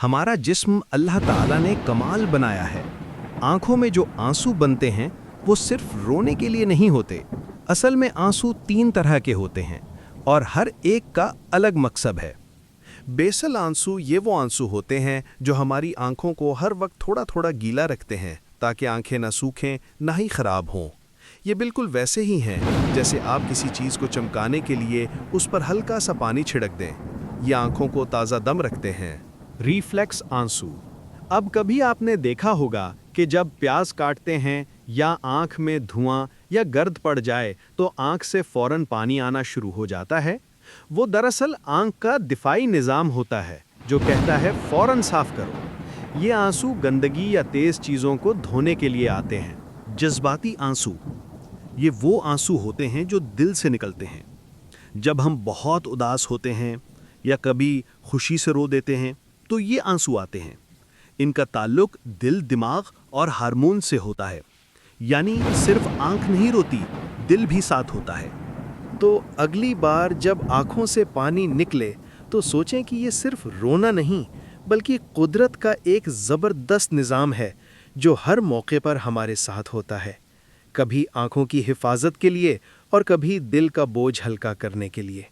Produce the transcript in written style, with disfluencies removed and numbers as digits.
हमारा जिस्म अल्लाह ताला ने कमाल बनाया है। आंखों में जो आंसू बनते हैं वो सिर्फ रोने के लिए नहीं होते। असल में आंसू 3 तरह के होते हैं और हर एक का अलग मकसद है। बेसल आंसू ये वो आंसू होते हैं जो हमारी आंखों को हर वक्त थोड़ा थोड़ा गीला रखते हैं ताकि आंखें ना सूखें ना ही खराब हों। ये बिल्कुल वैसे ही हैं जैसे आप किसी चीज़ को चमकाने के लिए उस पर हल्का सा पानी छिड़क दें। ये आंखों को ताज़ा दम रखते हैं। रिफ्लेक्स आंसू। अब कभी आपने देखा होगा कि जब प्याज काटते हैं या आंख में धुआं या गर्द पड़ जाए तो आंख से फौरन पानी आना शुरू हो जाता है। वो दरअसल आंख का दिफाई निज़ाम होता है जो कहता है फौरन साफ करो। ये आंसू गंदगी या तेज़ चीज़ों को धोने के लिए आते हैं। जज्बाती आंसू। ये वो आंसू होते हैं जो दिल से निकलते हैं। जब हम बहुत उदास होते हैं या कभी खुशी से रो देते हैं तो ये आंसू आते हैं। इनका ताल्लुक दिल, दिमाग और हार्मोन से होता है। यानी सिर्फ आंख नहीं रोती, दिल भी साथ होता है। तो अगली बार जब आंखों से पानी निकले तो सोचें कि ये सिर्फ रोना नहीं बल्कि कुदरत का एक ज़बरदस्त निज़ाम है जो हर मौके पर हमारे साथ होता है, कभी आंखों की हिफाजत के लिए और कभी दिल का बोझ हल्का करने के लिए।